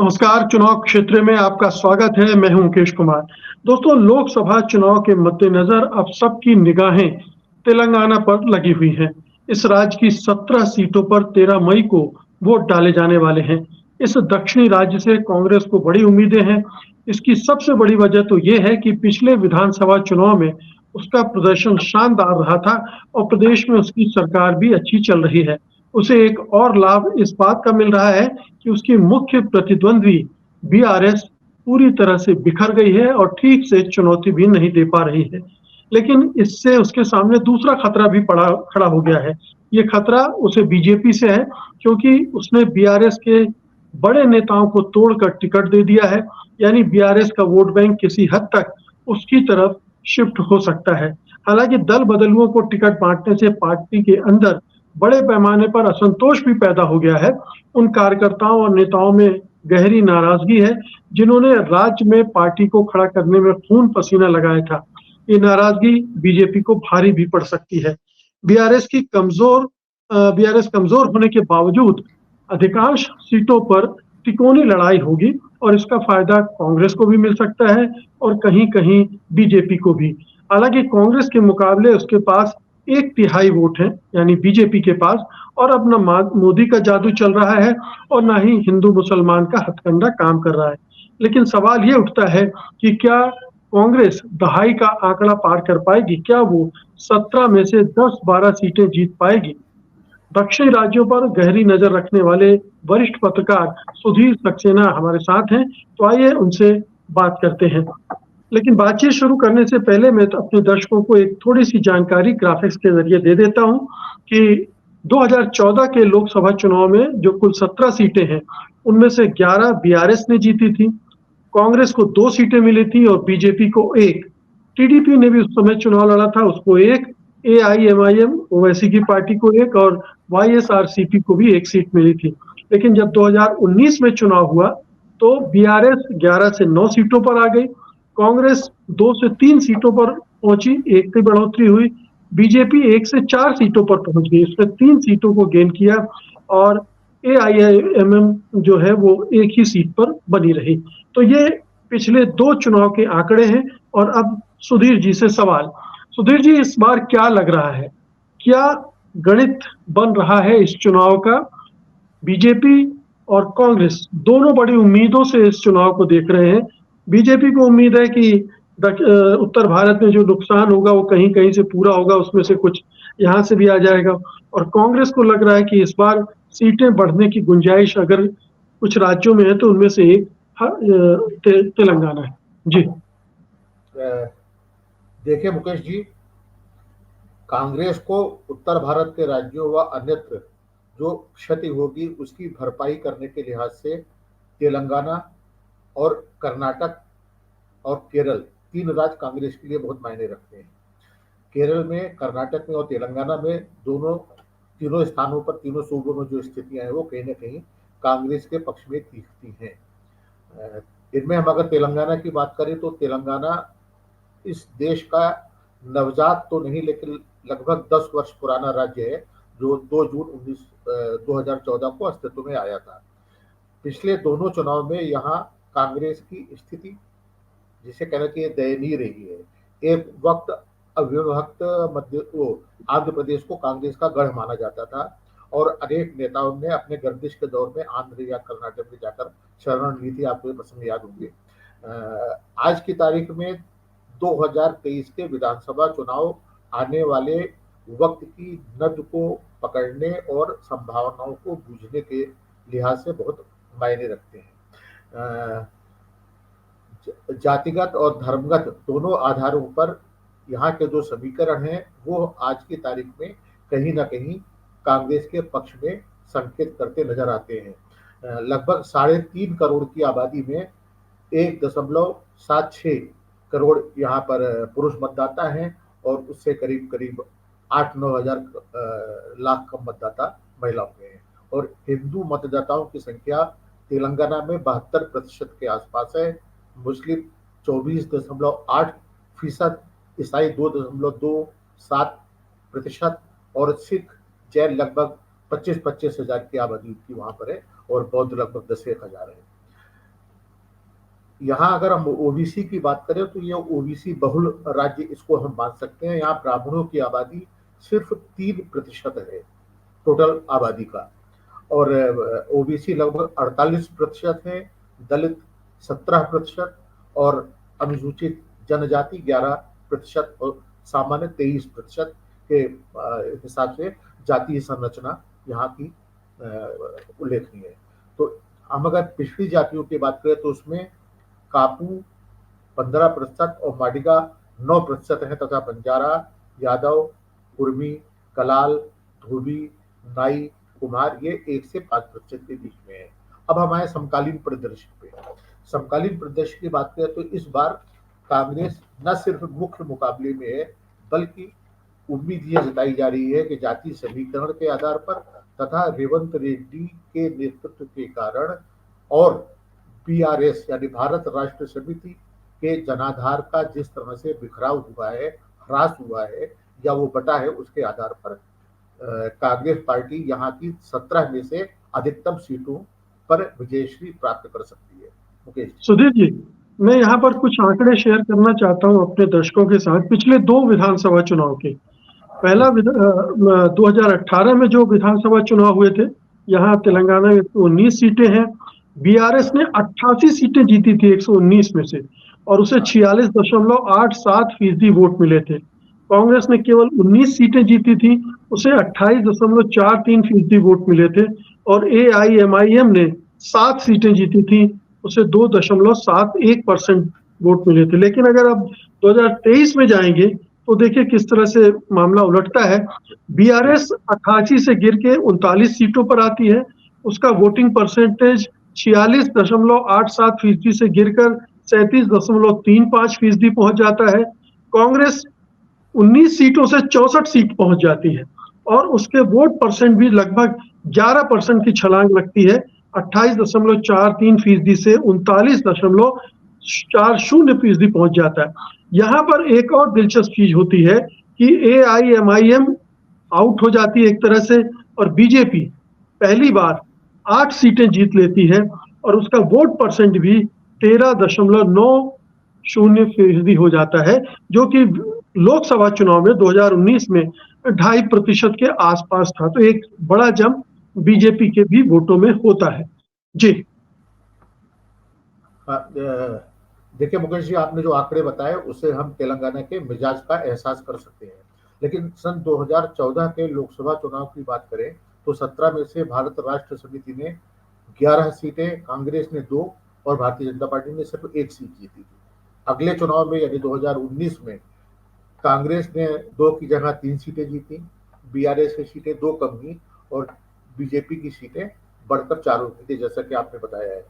नमस्कार, चुनाव क्षेत्र में आपका स्वागत है। मैं हूं मुकेश कुमार। दोस्तों, लोकसभा चुनाव के मद्देनजर अब सबकी निगाहें तेलंगाना पर लगी हुई हैं। इस राज्य की 17 सीटों पर 13 मई को वोट डाले जाने वाले हैं। इस दक्षिणी राज्य से कांग्रेस को बड़ी उम्मीदें हैं। इसकी सबसे बड़ी वजह तो ये है कि पिछले विधानसभा चुनाव में उसका प्रदर्शन शानदार रहा था और प्रदेश में उसकी सरकार भी अच्छी चल रही है। उसे एक और लाभ इस बात का मिल रहा है कि उसकी मुख्य प्रतिद्वंदी बीआरएस पूरी तरह से बिखर गई है और ठीक से चुनौती भी नहीं दे पा रही है। लेकिन इससे उसके सामने दूसरा खतरा भी पड़ा खड़ा हो गया है। ये खतरा उसे बीजेपी से है, क्योंकि उसने बीआरएस के बड़े नेताओं को तोड़कर टिकट दे दिया है। यानी बीआरएस का वोट बैंक किसी हद तक उसकी तरफ शिफ्ट हो सकता है। हालांकि दल बदलुओं को टिकट बांटने से पार्टी के अंदर बड़े पैमाने पर असंतोष भी पैदा हो गया है। उन कार्यकर्ताओं और नेताओं में गहरी नाराजगी है, जिन्होंने राज्य में पार्टी को खड़ा करने में खून पसीना लगाया था। ये नाराजगी बीजेपी को भारी भी पड़ सकती है। बीआरएस की कमजोर बीआरएस कमजोर होने के बावजूद अधिकांश सीटों पर तिकोनी लड़ाई होगी और इसका फायदा कांग्रेस को भी मिल सकता है और कहीं-कहीं बीजेपी को भी। हालांकि कांग्रेस के मुकाबले उसके पास 1/3 वोट है, यानी बीजेपी के पास, और अब ना मोदी का जादू चल रहा है और ना ही हिंदू मुसलमान का हथकंडा काम कर रहा है। लेकिन सवाल ये उठता है कि क्या कांग्रेस दहाई का आंकड़ा पार कर पाएगी? क्या वो 17 में से 10-12 सीटें जीत पाएगी? दक्षिणी राज्यों पर गहरी नजर रखने वाले वरिष्ठ पत्रकार सुधीर सक्सेना हमारे साथ हैं, तो आइए उनसे बात करते हैं। लेकिन बातचीत शुरू करने से पहले मैं तो अपने दर्शकों को एक थोड़ी-सी जानकारी ग्राफिक्स के ज़रिए दे देता हूँ कि 2014 के लोकसभा चुनाव में जो कुल 17 सीटें हैं, उनमें से 11 बीआरएस ने जीती थी, कांग्रेस को 2 सीटें मिली थी और बीजेपी को 1। टीडीपी ने भी उस समय चुनाव लड़ा था, उसको 1, एआईएमआईएम ओवैसी की पार्टी को 1 और वाईएसआरसीपी को भी 1 सीट मिली थी। लेकिन जब 2019 में चुनाव हुआ, तो बीआरएस 11 से 9 सीटों पर आ गई, कांग्रेस 2 से 3 सीटों पर पहुंची, 1 की बढ़ोतरी हुई, बीजेपी 1 से 4 सीटों पर पहुंच गई, उसने 3 सीटों को गेन किया और एआईएमएम जो है वो 1 ही सीट पर बनी रही। तो ये पिछले 2 चुनाव के आंकड़े हैं और अब सुधीर जी से सवाल। सुधीर जी, इस बार क्या लग रहा है? क्या गणित बन रहा है इस चुनाव का? बीजेपी और कांग्रेस दोनों बड़ी उम्मीदों से इस चुनाव को देख रहे हैं। बीजेपी को उम्मीद है कि उत्तर भारत में जो नुकसान होगा वो कहीं-कहीं से पूरा होगा, उसमें से कुछ यहाँ से भी आ जाएगा, और कांग्रेस को लग रहा है कि इस बार सीटें बढ़ने की गुंजाइश अगर कुछ राज्यों में है तो उनमें से एक तेलंगाना है। जी। देखिए मुकेश जी, कांग्रेस को उत्तर भारत के राज्यों व अन्यत्र जो क्षति होगी उसकी भरपाई करने के लिहाज से तेलंगाना और कर्नाटक और केरल, 3 राज्य कांग्रेस के लिए बहुत मायने रखते हैं। केरल में, कर्नाटक में और तेलंगाना में तीनों स्थानों पर, तीनों सूबों में जो स्थितियां हैं वो कहीं न कहीं कांग्रेस के पक्ष में दिखती हैं। इनमें हम अगर तेलंगाना की बात करें तो तेलंगाना इस देश का नवजात तो नहीं लेकिन लगभग 10 वर्ष पुराना राज्य है, जो 2 जून 2014 को अस्तित्व में आया था। पिछले दोनों चुनाव में यहाँ कांग्रेस की स्थिति जिसे कहना चाहिए दयनीय रही है। एक वक्त अविभक्त मध्य वो आंध्र प्रदेश को कांग्रेस का गढ़ माना जाता था और अनेक नेताओं ने अपने गर्दिश के दौर में आंध्र या कर्नाटक में जाकर शरण ली थी, आपको ये प्रसंग याद होंगे। आज की तारीख में 2023 के विधानसभा चुनाव आने वाले वक्त की नब्ज को पकड़ने और संभावनाओं को बूझने के लिहाज से बहुत मायने रखते हैं। जातिगत और धर्मगत दोनों आधारों पर यहाँ के जो समीकरण हैं वो आज की तारीख में कहीं ना कहीं कांग्रेस के पक्ष में संकेत करते नजर आते हैं। लगभग 3.5 करोड़ की आबादी में 1.76 करोड़ यहाँ पर पुरुष मतदाता हैं और उससे करीब करीब 8-9 हजार लाख कम मतदाता महिलाओं के हैं। और हिंदू मतदाताओं की संख्या तेलंगाना में 72% के आसपास है, मुस्लिम 24.8%, ईसाई 2.27% और सिख जैन लगभग 25-25 हजार की आबादी की वहां पर है और बौद्ध लगभग 10-1 हजार है। यहाँ अगर हम ओबीसी की बात करें तो ये ओबीसी बहुल राज्य इसको हम मान सकते हैं। यहाँ ब्राह्मणों की आबादी सिर्फ 3% है टोटल आबादी का, और ओबीसी लगभग 48% है, दलित 17% और अनुसूचित जनजाति 11% और सामान्य 23% के हिसाब से जातीय संरचना यहाँ की उल्लेखनीय है। तो हम अगर पिछड़ी जातियों की बात करें तो उसमें कापू 15% और माडिगा 9% है, तथा बंजारा, यादव, कुर्मी, कलाल, धोबी, नाई, कुम्हार ये 1 से 5% के बीच में है। अब हम आए समकालीन परिदृश्य पे। समकालीन परिदृश्य की बात करें तो इस बार कांग्रेस न सिर्फ मुख्य मुकाबले में है, बल्कि उम्मीद यह जताई जा रही है कि जातीय समीकरण के आधार पर तथा रेवंत रेड्डी के नेतृत्व के कारण और बीआरएस यानी भारत राष्ट्र समिति के जनाधार का जिस तरह से बिखराव हुआ है, ह्रास हुआ है या वो बटा है, उसके आधार पर कांग्रेस पार्टी यहाँ की 17 में से अधिकतम सीटों पर विजयश्री प्राप्त कर सकती है। मुकेश सुधीर जी, मैं यहाँ पर कुछ आंकड़े शेयर करना चाहता हूँ अपने दर्शकों के साथ पिछले 2 विधानसभा चुनाव के। पहला 2018 में जो विधानसभा चुनाव हुए थे, यहाँ तेलंगाना में 119 सीटें हैं। बीआरएस ने 88 सीटें जीती थी 119 में से, और उसे 46.87% वोट मिले थे। कांग्रेस ने केवल 19 सीटें जीती थी, उसे 28.43% वोट मिले थे, और एआईएमआईएम ने 7 सीटें जीती थी, उसे 2.71% वोट मिले थे। लेकिन अगर अब 2023 में जाएंगे तो देखिए किस तरह से मामला उलटता है। बीआरएस 88 से गिर के 39 सीटों पर आती है, उसका वोटिंग परसेंटेज 46.87% से गिरकर 37.35% पहुंच जाता है। कांग्रेस 19 सीटों से 64 सीट पहुंच जाती है, और उसके वोट परसेंट भी लगभग 11% की छलांग लगती है, 28.43% से 39.40% पहुंच जाता है। यहाँ पर एक और दिलचस्प चीज होती है कि एआईएमआईएम आउट हो जाती है एक तरह से, और बीजेपी पहली बार 8 सीटें जीत लेती है, और उसका वोट परसेंट भी 13.90% हो जाता है, जो कि लोकसभा चुनाव में 2019 में 2.5% के आसपास था। तो एक बड़ा जंप बीजेपी के भी वोटों में होता है। जी देखिए मुकेश जी, आपने जो आंकड़े बताए उससे हम तेलंगाना के मिजाज का एहसास कर सकते हैं। लेकिन सन 2014 के लोकसभा चुनाव की बात करें तो 17 में से भारत राष्ट्र समिति ने 11 सीटें, कांग्रेस ने 2 और भारतीय जनता पार्टी ने सिर्फ 1 सीट जीती थी। अगले चुनाव में यानी 2019 में कांग्रेस ने 2 की जगह 3 सीटें जीती, बीआरएस की सीटें 2 कम हुई और बीजेपी की सीटें बढ़कर 4 हो गई थी, जैसा कि आपने बताया है।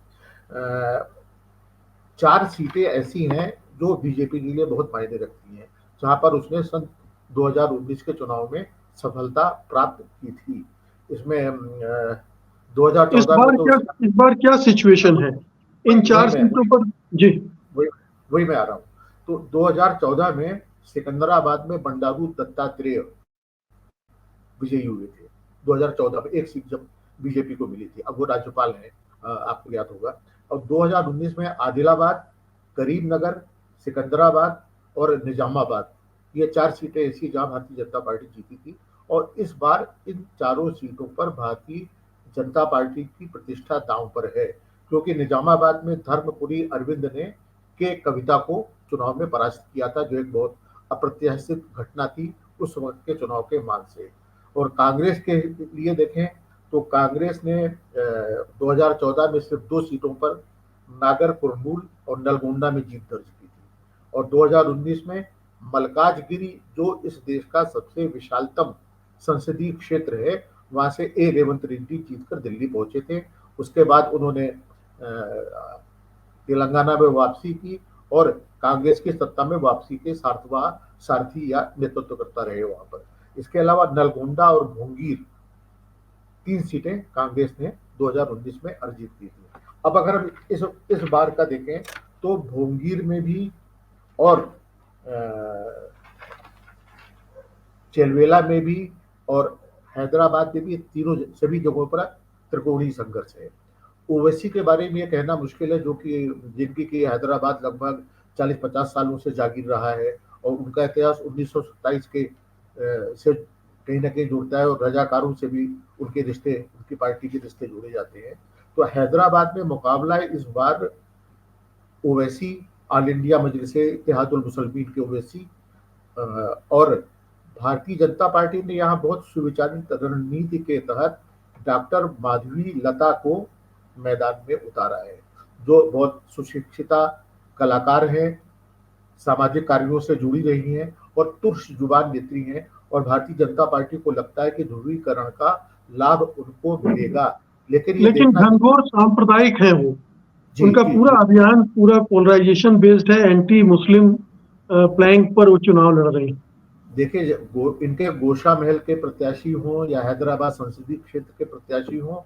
4 सीटें ऐसी हैं जो बीजेपी के लिए बहुत मायने रखती हैं, जहां पर उसने सन 2019 के चुनाव में सफलता प्राप्त की थी। इसमें 2014 में तो इस बार क्या सिचुएशन है इन वही 4 मैं सीटों पर? जी वही वही मैं आ रहा हूँ। तो 2014 में सिकंदराबाद में बंडारू दत्तात्रेय विजयी हुए थे। 2014 में 1 सीट जब बीजेपी को मिली थी, अब वो राज्यपाल हैं, आपको याद होगा। और 2019 में आदिलाबाद, करीमनगर, सिकंदराबाद और निजामाबाद, ये 4 सीटें ऐसी जहां भारतीय जनता पार्टी जीती थी। और इस बार इन चारों सीटों पर भारतीय जनता पार्टी की प्रतिष्ठा दांव पर है, क्योंकि निजामाबाद में धर्मपुरी अरविंद ने के कविता को चुनाव में परास्त किया था, जो एक बहुत अप्रत्याशित घटना थी उस वक्त के चुनाव के मान से। और कांग्रेस के लिए देखें तो कांग्रेस ने 2014 में सिर्फ 2 सीटों पर नागर कुरनूल और नलगोंडा में जीत दर्ज की थी, और 2019 में मल्काजगिरी, जो इस देश का सबसे विशालतम संसदीय क्षेत्र है, वहां से रेवंत रेड्डी जीतकर दिल्ली पहुंचे थे। उसके बाद उन्होंने तेलंगाना में वापसी की और कांग्रेस की सत्ता में वापसी के सारथी या नेतृत्व करता रहे वहां पर। इसके अलावा नलगोंडा और मुंगेर 3 सीटें कांग्रेस ने 2019 में अर्जित की थी। अब अगर हम इस बार का देखें तो भोंगीर में भी और चेलवेला में भी और हैदराबाद में भी तीनों सभी जगहों पर त्रिकोणीय संघर्ष है। ओवैसी के बारे में ये कहना मुश्किल है, जो कि जिनकी की हैदराबाद लगभग 40-50 सालों से जागीर रहा है और उनका इतिहास 1927 के से कहीं ना कहीं जुड़ता है, और रजाकारों से भी उनके रिश्ते, उनकी पार्टी के रिश्ते जुड़े जाते हैं। तो हैदराबाद में मुकाबला इस बार ओवैसी, ऑल इंडिया मजलिस इत्तेहादुल मुसलमीन के ओवैसी और भारतीय जनता पार्टी ने यहाँ बहुत सुविचारित रणनीति के तहत डॉक्टर माधवी लता को मैदान में उतारा है, जो बहुत सुशिक्षिता कलाकार हैं, सामाजिक कार्यों से जुड़ी रही हैं और तुर्श जुबान नेत्री हैं, और भारतीय जनता पार्टी को लगता है कि ध्रुवीकरण का लाभ उनको मिलेगा। लेकिन ये लेकिन देखना, घनघोर सांप्रदायिक है वो। जी उनका जी पूरा जी, अभियान पूरा पोलराइजेशन बेस्ड है, एंटी मुस्लिम प्लैंक पर वो चुनाव लड़ रही है। देखिए इनके गोशा महल के प्रत्याशी हों या हैदराबाद संसदीय क्षेत्र के प्रत्याशी हों,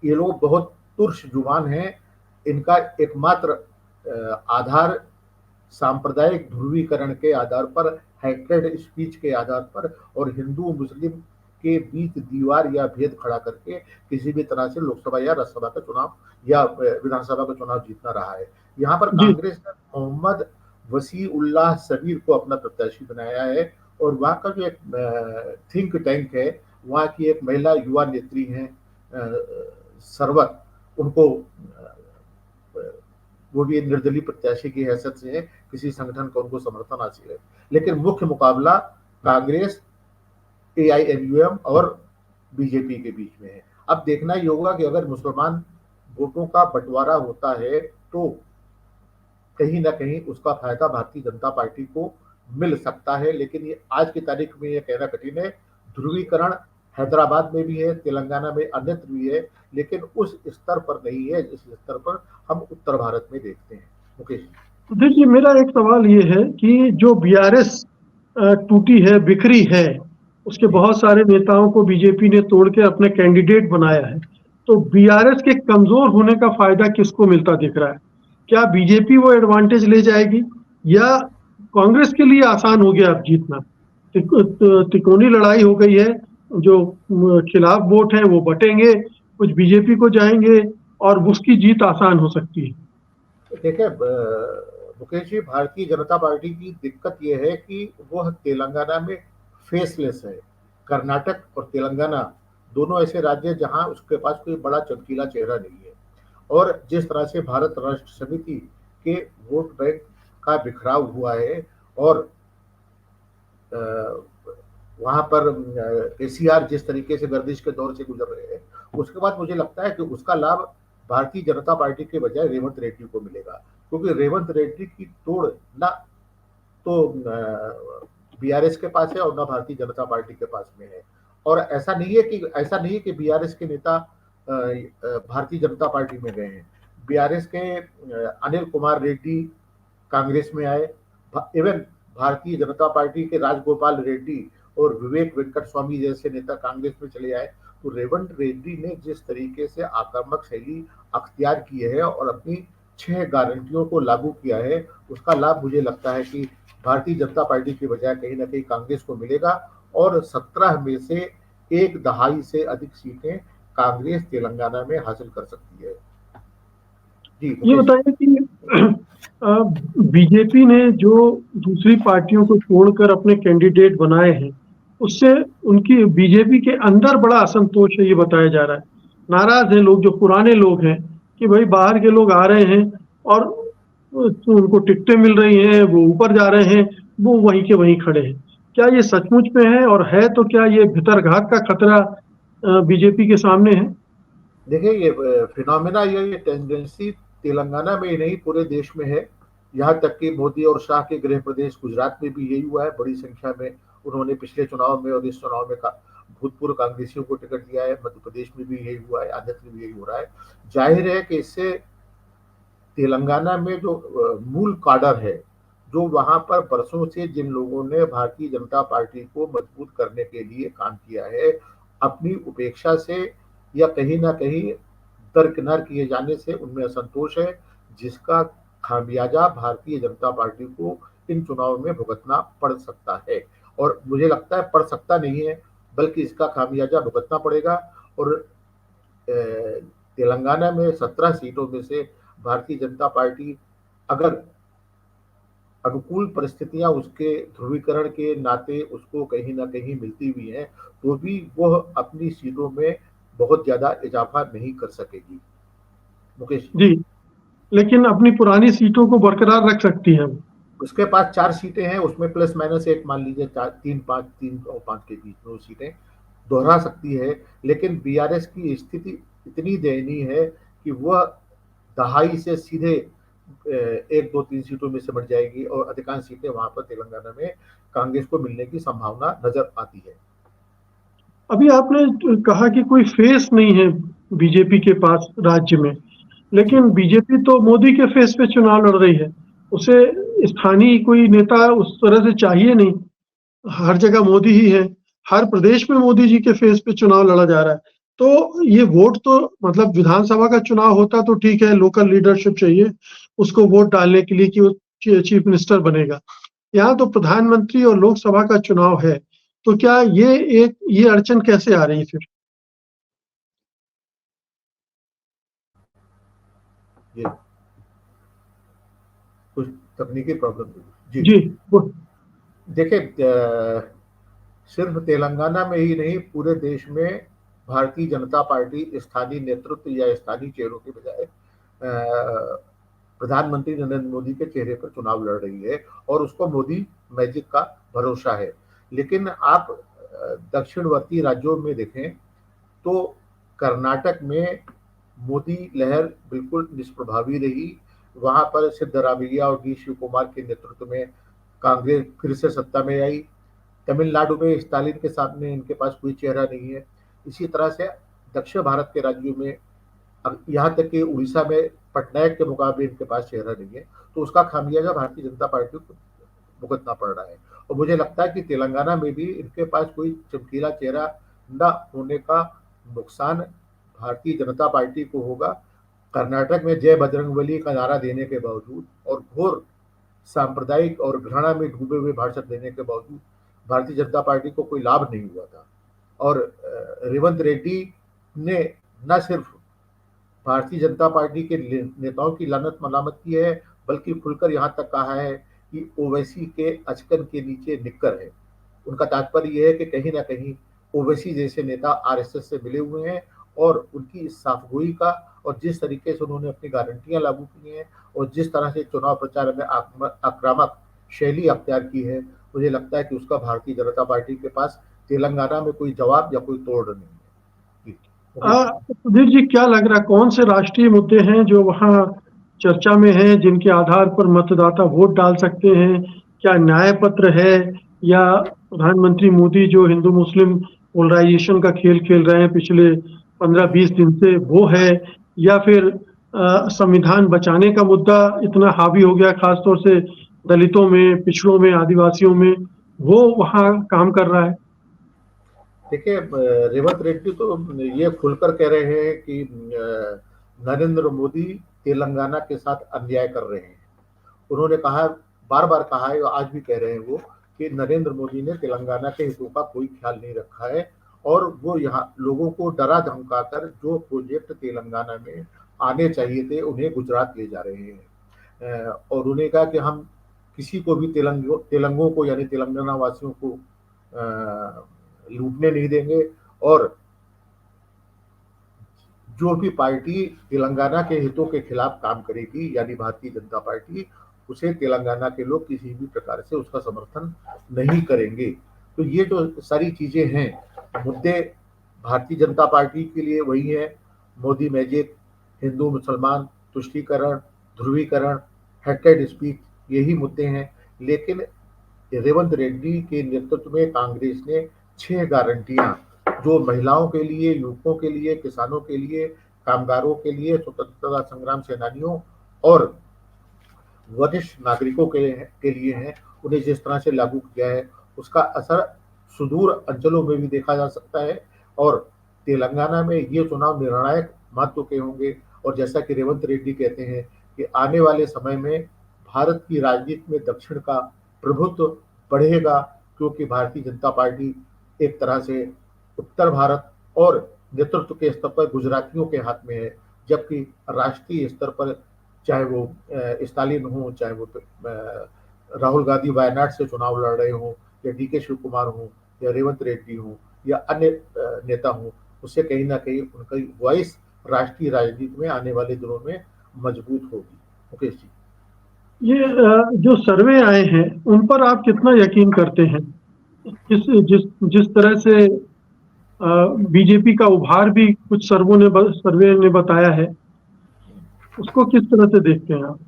ये लोग बहुत तुर्श जुबान हैं। इनका एकमात्र आधार सांप्रदायिक ध्रुवीकरण के आधार पर, हैट्रेड स्पीच के आधार पर और हिंदू मुस्लिम के बीच दीवार या भेद खड़ा करके किसी भी तरह से लोकसभा या राज्यसभा का चुनाव या विधानसभा का चुनाव जीतना रहा है। यहाँ पर जी। कांग्रेस ने मोहम्मद वसी उल्लाह सबीर को अपना प्रत्याशी बनाया है, और वहाँ का जो एक थिंक टैंक है, वहाँ की एक महिला युवा नेत्री हैं सरवत, उनको वो भी निर्दलीय प्रत्याशी की हैसियत से है, किसी संगठन का उनको समर्थन हासिल है। लेकिन मुख्य मुकाबला कांग्रेस, एआईएमयूएम और बीजेपी के बीच में है। अब देखना ये होगा कि अगर मुसलमान वोटों का बंटवारा होता है तो कहीं ना कहीं उसका फायदा भारतीय जनता पार्टी को मिल सकता है। लेकिन ये आज की तारीख में ये कहना कठिन है। ध्रुवीकरण हैदराबाद में भी है, तेलंगाना में अन्यत्र भी है, लेकिन उस स्तर पर नहीं है जिस स्तर पर हम उत्तर भारत में देखते हैं। मुकेश जी। तो देखिए, मेरा एक सवाल ये है कि जो बीआरएस टूटी है, बिखरी है, उसके जी बहुत सारे नेताओं को बीजेपी ने तोड़ के अपने कैंडिडेट बनाया है। तो बीआरएस के कमजोर होने का फायदा किसको मिलता दिख रहा है? क्या बीजेपी वो एडवांटेज ले जाएगी, या कांग्रेस के लिए आसान हो गया अब जीतना? तिकोनी लड़ाई हो गई है, जो खिलाफ वोट हैं वो बटेंगे, कुछ बीजेपी को जाएंगे और उसकी जीत आसान हो सकती है। देखिए मुकेश जी, भारतीय जनता पार्टी की दिक्कत यह है कि वह तेलंगाना में फेसलेस है। कर्नाटक और तेलंगाना दोनों ऐसे राज्य हैं जहां उसके पास कोई बड़ा चमकीला चेहरा नहीं है, और जिस तरह से भारत राष्ट्र समिति के वोट बैंक का बिखराव हुआ है, और वहां पर केसीआर जिस तरीके से गर्दिश के दौर से गुजर रहे हैं, उसके बाद मुझे लगता है कि उसका लाभ भारतीय जनता पार्टी के बजाय रेवंत रेड्डी को मिलेगा, क्योंकि रेवंत रेड्डी की तोड़ ना तो बीआरएस के पास है और ना भारतीय जनता पार्टी के पास में है। और ऐसा नहीं है कि बीआरएस के नेता भारतीय जनता पार्टी में गए हैं। बीआरएस के अनिल कुमार रेड्डी कांग्रेस में आए, इवन भारतीय जनता पार्टी के राजगोपाल रेड्डी और विवेक वेंकट स्वामी जैसे नेता कांग्रेस में चले आए। तो रेवंत रेड्डी ने जिस तरीके से आक्रामक शैली अख्तियार की है और अपनी 6 गारंटियों को लागू किया है, उसका लाभ मुझे लगता है कि भारतीय जनता पार्टी के बजाय कहीं ना कहीं कांग्रेस को मिलेगा, और 17 में से एक दहाई से अधिक सीटें कांग्रेस तेलंगाना में हासिल कर सकती है। जी ये मुकेश। बताइए कि बीजेपी ने जो दूसरी पार्टियों को छोड़कर अपने कैंडिडेट बनाए हैं, उससे उनकी बीजेपी के अंदर बड़ा असंतोष है, ये बताया जा रहा है। नाराज हैं लोग, जो पुराने लोग हैं, कि भाई बाहर के लोग आ रहे हैं और उनको टिकटें मिल रही हैं, वो ऊपर जा रहे हैं, वो वहीं के वहीं खड़े हैं। क्या ये सचमुच में है, और है तो क्या ये भितरघात का खतरा बीजेपी के सामने है? देखिए ये फिनोमेना, ये टेंडेंसी तेलंगाना में ही नहीं पूरे देश में है। यहाँ तक कि मोदी और शाह के गृह प्रदेश गुजरात में भी यही हुआ है। बड़ी संख्या में उन्होंने पिछले चुनाव में और इस चुनाव में भूतपूर्व कांग्रेसियों को टिकट दिया है। मध्य प्रदेश में भी यही हुआ है, आंध्र में भी यही हो रहा है। जाहिर है कि इससे तेलंगाना में जो मूल काडर है, जो वहां पर बरसों से जिन लोगों ने भारतीय जनता पार्टी को मजबूत करने के लिए काम किया है, अपनी उपेक्षा से या कहीं ना कहीं दरकिनार किए जाने से उनमें असंतोष है, जिसका खामियाजा भारतीय जनता पार्टी को इन चुनावों में भुगतना पड़ सकता है। और मुझे लगता है पड़ सकता नहीं है, बल्कि इसका खामियाजा भुगतना पड़ेगा। और तेलंगाना में 17 सीटों में से भारतीय जनता पार्टी अगर अनुकूल परिस्थितियां उसके ध्रुवीकरण के नाते उसको कहीं ना कहीं मिलती हुई हैं, तो भी वह अपनी सीटों में बहुत ज्यादा इजाफा नहीं कर सकेगी। मुकेश, जी, लेकिन अपनी पुरानी सीटों को बरकरार रख सकती है वो। उसके पास 4 सीटें हैं, उसमें प्लस माइनस एक मान लीजिए, चार, तीन और पांच के बीच में वो सीटें दोहरा सकती है। लेकिन बीआरएस की स्थिति इतनी दयनीय है कि वह दहाई से सीधे 1, 2, 3 सीटों में सिमट जाएगी और अधिकांश सीटें वहां पर तेलंगाना में कांग्रेस को मिलने की संभावना नजर आती है। अभी आपने कहा कि कोई फेस नहीं है बीजेपी के पास राज्य में, जी, लेकिन बीजेपी तो मोदी के फेस पे चुनाव लड़ रही है। उसे स्थानीय कोई नेता उस तरह से चाहिए नहीं। हर जगह मोदी ही है। हर प्रदेश में मोदी जी के फेस पे चुनाव लड़ा जा रहा है। तो ये वोट तो मतलब विधानसभा का चुनाव होता तो ठीक है, लोकल लीडरशिप चाहिए उसको वोट डालने के लिए कि वो चीफ मिनिस्टर बनेगा। यहाँ तो प्रधानमंत्री और लोकसभा का चुनाव है। तो क्या ये अड़चन कैसे आ रही फिर? जी, कुछ तकनीकी प्रॉब्लम थी जी। जी, वो देखिए, सिर्फ तेलंगाना में ही नहीं, पूरे देश में भारतीय जनता पार्टी स्थानीय नेतृत्व या स्थानीय चेहरों के बजाय प्रधानमंत्री नरेंद्र मोदी के चेहरे पर चुनाव लड़ रही है और उसको मोदी मैजिक का भरोसा है। लेकिन आप दक्षिणवर्ती राज्यों में देखें तो कर्नाटक में मोदी लहर बिल्कुल निष्प्रभावी रही। वहां पर सिद्धरामैया और डी शिव कुमार के नेतृत्व में कांग्रेस फिर से सत्ता में आई। तमिलनाडु में स्टालिन के सामने इनके पास कोई चेहरा नहीं है। इसी तरह से दक्षिण भारत के राज्यों में, अब यहाँ तक कि उड़ीसा में पटनायक के मुकाबले इनके पास चेहरा नहीं है। तो उसका खामियाजा भारतीय जनता पार्टी को भुगतना पड़ रहा है। और मुझे लगता है कि तेलंगाना में भी इनके पास कोई चमकीला चेहरा न होने का नुकसान भारतीय जनता पार्टी को होगा। कर्नाटक में जय बजरंगबली का नारा देने के बावजूद और घोर सांप्रदायिक और घृणा में डूबे हुए भाषण देने के बावजूद भारतीय जनता पार्टी को कोई लाभ नहीं हुआ था। और रेवंत रेड्डी ने न सिर्फ भारतीय जनता पार्टी के नेताओं की लानत मलामत की है, बल्कि खुलकर यहाँ तक कहा है कि ओवैसी के अचकन के नीचे निक्कर है। उनका तात्पर्य यह है कि कहीं ना कहीं ओवैसी जैसे नेता आरएसएस से मिले हुए हैं और उनकी इस साफगोई का और जिस तरीके से उन्होंने अपनी गारंटियां लागू की हैं और जिस तरह से चुनाव प्रचार में आक्रामक शैली अख्तियार की है, मुझे लगता है कि उसका भारतीय जनता पार्टी के पास तेलंगाना में कोई जवाब या कोई तोड़ नहीं है। जी, मुकेश। सुधीर जी, क्या लग रहा है कौन से राष्ट्रीय मुद्दे हैं जो वहाँ चर्चा में हैं, जिनके आधार पर मतदाता वोट डाल सकते हैं? क्या न्याय पत्र है, या प्रधानमंत्री मोदी जो हिंदू मुस्लिम पोलराइजेशन का खेल खेल रहे हैं पिछले 15-20 दिन से वो है, या फिर संविधान बचाने का मुद्दा इतना हावी हो गया खासतौर से दलितों में, पिछड़ों में, आदिवासियों में, वो वहाँ काम कर रहा है? देखिए, रेवंत रेड्डी तो ये खुलकर कह रहे हैं कि नरेंद्र मोदी तेलंगाना के साथ अन्याय कर रहे हैं। उन्होंने कहा, बार बार कहा है और आज भी कह रहे हैं वो, कि नरेंद्र मोदी ने तेलंगाना के हितों का कोई ख्याल नहीं रखा है और वो यहाँ लोगों को डरा धमकाकर जो प्रोजेक्ट तेलंगाना में आने चाहिए थे उन्हें गुजरात ले जा रहे हैं। और उन्होंने कहा कि हम किसी को भी तेलंगों को यानी तेलंगाना वासियों को लूटने नहीं देंगे। और जो भी पार्टी तेलंगाना के हितों के खिलाफ काम करेगी यानी भारतीय जनता पार्टी, उसे तेलंगाना के लोग किसी भी प्रकार से उसका समर्थन नहीं करेंगे। तो ये जो सारी चीजें हैं, मुद्दे भारतीय जनता पार्टी के लिए वही है, मोदी मैजिक, हिंदू मुसलमान तुष्टीकरण, ध्रुवीकरण, हेटेड स्पीच, यही मुद्दे हैं। लेकिन रेवंत रेड्डी के नेतृत्व में कांग्रेस ने 6 गारंटियां जो महिलाओं के लिए, युवकों के लिए, किसानों के लिए, कामगारों के लिए, स्वतंत्रता संग्राम सेनानियों और वरिष्ठ नागरिकों के लिए हैं, उन्हें जिस तरह से लागू किया है उसका असर सुदूर अंचलों में भी देखा जा सकता है। और तेलंगाना में ये चुनाव निर्णायक महत्व के होंगे। और जैसा कि रेवंत रेड्डी कहते हैं कि आने वाले समय में भारत की राजनीति में दक्षिण का प्रभुत्व बढ़ेगा, क्योंकि भारतीय जनता पार्टी एक तरह से उत्तर भारत और नेतृत्व के स्तर पर गुजरातियों के हाथ में है। जबकि राष्ट्रीय स्तर पर चाहे वो स्टालिन हो, चाहे वो राहुल गांधी वायनाड से चुनाव लड़ रहे हों, या डीके शिव कुमार हों, या रेवंत रेड्डी हों, या अन्य नेता हों, उससे कहीं ना कहीं उनकी वॉइस राष्ट्रीय राजनीति में आने वाले दिनों में मजबूत होगी। मुकेश जी, ये जो सर्वे आए हैं उन पर आप कितना यकीन करते हैं? जिस जिस जिस तरह से बीजेपी का उभार भी कुछ सर्वे ने बताया है, उसको किस तरह से देखते हैं आप?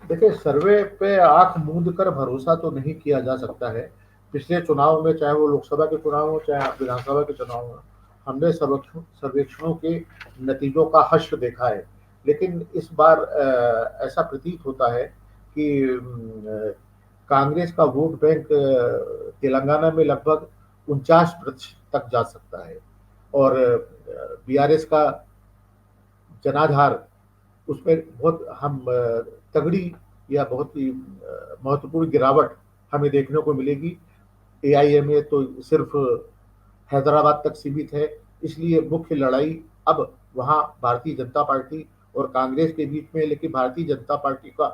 देखिए, सर्वे पे आंख मूंद कर भरोसा तो नहीं किया जा सकता है। पिछले चुनाव में, चाहे वो लोकसभा के चुनाव हो, चाहे विधानसभा के चुनाव हो, हमने सर्वेक्षणों के नतीजों का हश्र देखा है। लेकिन इस बार ऐसा प्रतीत होता है कि कांग्रेस का वोट बैंक तेलंगाना में लगभग 49% तक जा सकता है, और बीआरएस का जनाधार उसमें बहुत हम तगड़ी या बहुत ही महत्वपूर्ण गिरावट हमें देखने को मिलेगी। एआईएमए तो सिर्फ हैदराबाद तक सीमित है, इसलिए मुख्य लड़ाई अब वहाँ भारतीय जनता पार्टी और कांग्रेस के बीच में है। लेकिन भारतीय जनता पार्टी का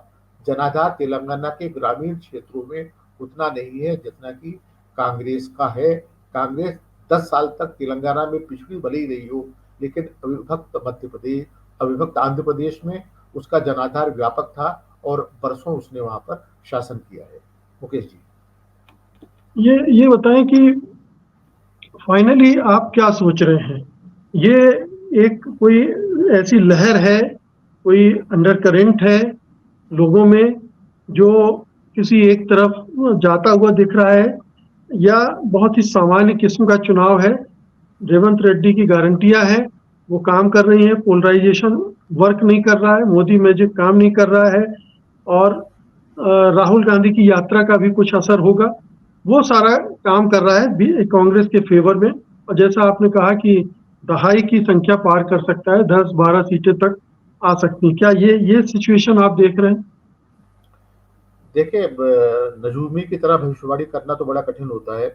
जनाधार तेलंगाना के ग्रामीण क्षेत्रों में उतना नहीं है जितना कि कांग्रेस का है। कांग्रेस 10 साल तक तेलंगाना में पिछड़ी भले ही रही हो, लेकिन अविभक्त मध्य प्रदेश, अविभक्त आंध्र प्रदेश में उसका जनाधार व्यापक था, और बरसों उसने वहां पर शासन किया है। मुकेश जी, ये बताएं कि फाइनली आप क्या सोच रहे हैं? ये एक कोई ऐसी लहर है, कोई अंडर करंट है लोगों में जो किसी एक तरफ जाता हुआ दिख रहा है, या बहुत ही सामान्य किस्म का चुनाव है? रेवंत रेड्डी की गारंटियां हैं, वो काम कर रही हैं, पोलराइजेशन वर्क नहीं कर रहा है, मोदी मैजिक काम नहीं कर रहा है, और राहुल गांधी की यात्रा का भी कुछ असर होगा, वो सारा काम कर रहा है कांग्रेस के फेवर में। और जैसा आपने कहा कि दहाई की संख्या पार कर सकता है, 10-12 सीटें तक आ सकती हैं। क्या ये सिचुएशन आप देख रहे हैं? देखिए, नजूमी की तरह भविष्यवाणी करना तो बड़ा कठिन होता है,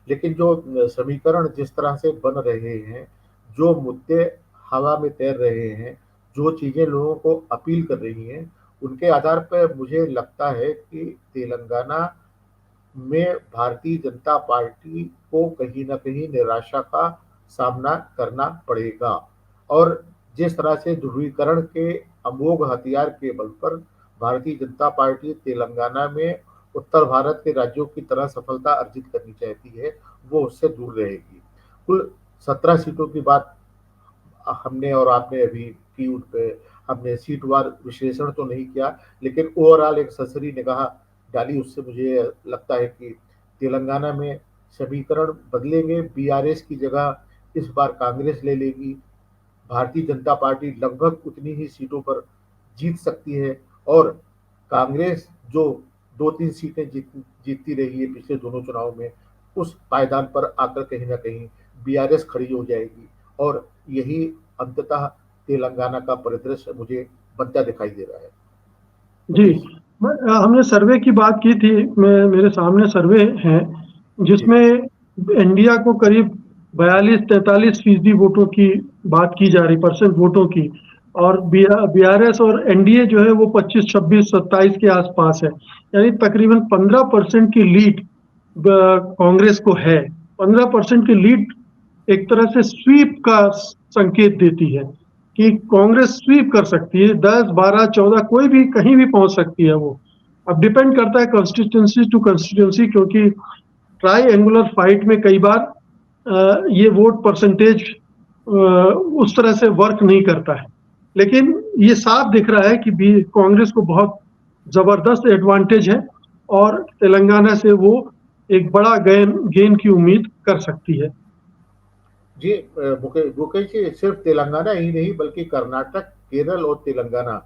लेकिन जो समीकरण जिस तरह से बन रहे हैं, जो मुद्दे हवा में तैर रहे हैं, जो चीजें लोगों को अपील कर रही हैं, उनके आधार पर मुझे लगता है कि तेलंगाना में भारतीय जनता पार्टी को कहीं न कहीं निराशा का सामना करना पड़ेगा। और जिस तरह से ध्रुवीकरण के अमोघ हथियार के बल पर भारतीय जनता पार्टी तेलंगाना में उत्तर भारत के राज्यों की तरह सफलता अर्जित करनी चाहती है, वो उससे दूर रहेगी। कुल 17 सीटों की बात हमने और आपने अभी की, उन पे हमने सीटवार विश्लेषण तो नहीं किया, लेकिन ओवरऑल एक सरसरी निगाह डाली। उससे मुझे लगता है कि तेलंगाना में समीकरण बदलेंगे। बीआरएस की जगह इस बार कांग्रेस ले लेगी। भारतीय जनता पार्टी लगभग उतनी ही सीटों पर जीत सकती है, और कांग्रेस जो 2-3 सीटें जीतती रही है पिछले दोनों चुनाव में, उस पायदान पर आकर कहीं ना कहीं बीआरएस खड़ी हो जाएगी, और यही अंततः तेलंगाना का परिदृश्य मुझे बनता दिखाई दे रहा है। जी, मुकेश जी। हमने सर्वे की बात की थी। मेरे सामने सर्वे हैं जी। जिसमें इंडिया को करीब 42-43% वोटों की बात की जा रही, परसेंट वोटों की, और बीआरएस और एनडीए जो है वो 25-26-27 के आसपास है। यानी तकरीबन 15% की लीड कांग्रेस को है। 15% की लीड एक तरह से स्वीप का संकेत देती है कि कांग्रेस स्वीप कर सकती है, 10-12-14 कोई भी कहीं भी पहुंच सकती है वो। अब डिपेंड करता है कंस्टिट्यूंसी टू कंस्टिट्यूंसी, क्योंकि ट्राई एंगुलर फाइट में कई बार ये वोट परसेंटेज उस तरह से वर्क नहीं करता है। लेकिन ये साफ दिख रहा है कि कांग्रेस को बहुत जबरदस्त एडवांटेज है, और तेलंगाना से वो एक बड़ा गेन गेन की उम्मीद कर सकती है। जी, मुकेश जी, सिर्फ तेलंगाना ही नहीं बल्कि कर्नाटक, केरल और तेलंगाना,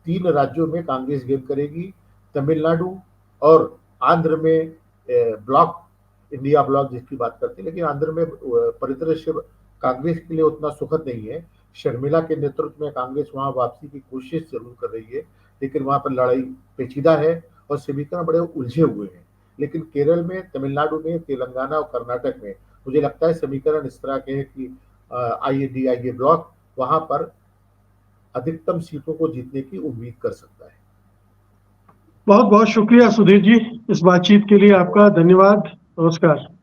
3 राज्यों में कांग्रेस गेन करेगी। तमिलनाडु और आंध्र में ब्लॉक, इंडिया ब्लॉक जिसकी बात करते हैं, लेकिन आंध्र में परिदृश्य कांग्रेस के लिए उतना सुखद नहीं है। शर्मिला के नेतृत्व में कांग्रेस वहां वापसी की कोशिश जरूर कर रही है, लेकिन वहां पर लड़ाई पेचीदा है और समीकरण बड़े उलझे हुए हैं। लेकिन केरल में, तमिलनाडु में, तेलंगाना और कर्नाटक में मुझे लगता है समीकरण इस तरह के हैं कि आईएनडीआईए ब्लॉक वहां पर अधिकतम सीटों को जीतने की उम्मीद कर सकता है। बहुत बहुत शुक्रिया सुधीर जी, इस बातचीत के लिए आपका धन्यवाद। नमस्कार।